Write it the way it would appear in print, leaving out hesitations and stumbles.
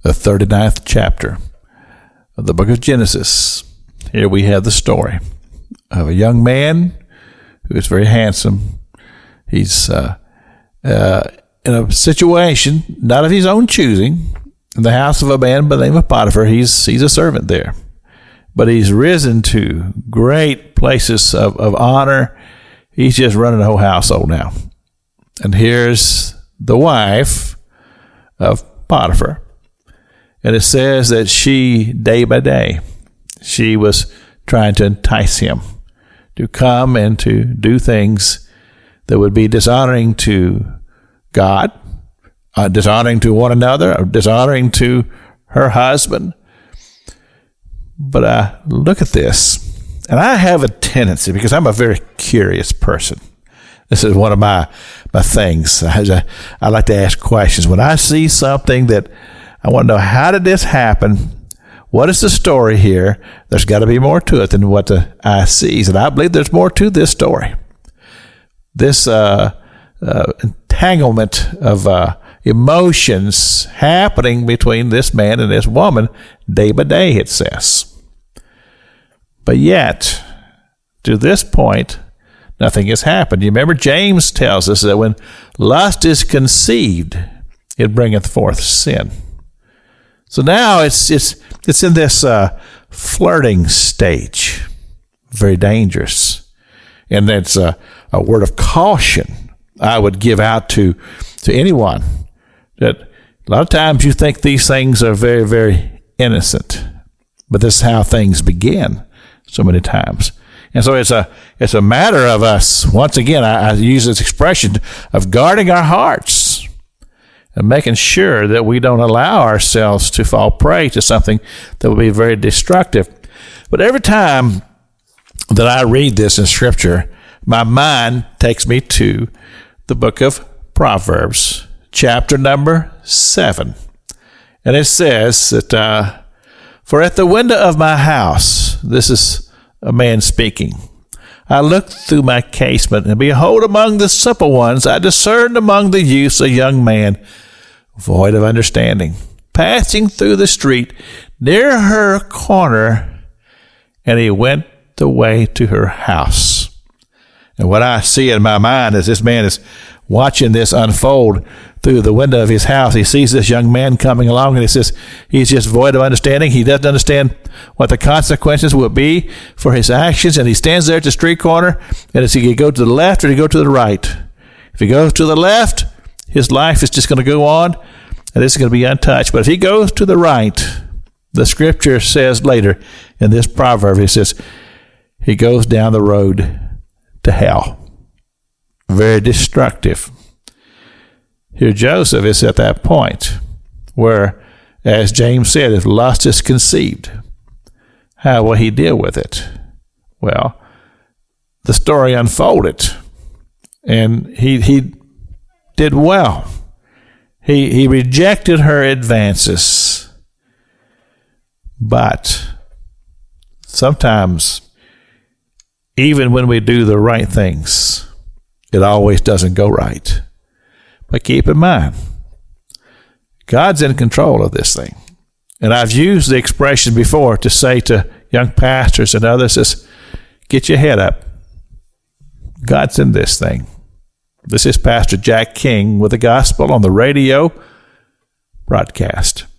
the 39th chapter of the book of Genesis. Here we have the story of a young man who is very handsome. He's in a situation not of his own choosing, in the house of a man by the name of Potiphar. He's a servant there. But he's risen to great places of honor. He's just running the whole household now. And here's the wife of Potiphar. And it says that she, day by day, she was trying to entice him to come and to do things that would be dishonoring to God, dishonoring to one another, dishonoring to her husband. But I look at this, and I have a tendency, because I'm a very curious person. This is one of my things. I like to ask questions. When I see something that I want to know, how did this happen? What is the story here? There's got to be more to it than what the eye sees. And I believe there's more to this story. This entanglement of emotions happening between this man and this woman day by day, it says. But yet, to this point, nothing has happened. You remember James tells us that when lust is conceived, it bringeth forth sin. So now it's in this flirting stage, very dangerous, and that's a word of caution I would give out to anyone, that a lot of times you think these things are very, very innocent, but this is how things begin so many times. And so it's a matter of us, once again, I use this expression, of guarding our hearts and making sure that we don't allow ourselves to fall prey to something that will be very destructive. But every time that I read this in Scripture, my mind takes me to the book of Proverbs, chapter number 7. And it says that, for at the window of my house, this is a man speaking, I looked through my casement, and behold, among the simple ones, I discerned among the youths a young man, void of understanding, passing through the street near her corner, and he went the way to her house. And what I see in my mind is this man is watching this unfold through the window of his house. He sees this young man coming along, and he says he's just void of understanding. He doesn't understand what the consequences will be for his actions, and he stands there at the street corner, and is he going to go to the left or to go to the right? If he goes to the left, his life is just going to go on, and this is going to be untouched. But if he goes to the right, the Scripture says later in this proverb, it says he goes down the road to hell. Very destructive. Here Joseph is at that point where, as James said, if lust is conceived, how will he deal with it? Well, the story unfolded, and he did well. He rejected her advances. But sometimes, even when we do the right things, it always doesn't go right. But keep in mind, God's in control of this thing. And I've used the expression before to say to young pastors and others, is get your head up. God's in this thing. This is Pastor Jack King with the Gospel on the Radio broadcast.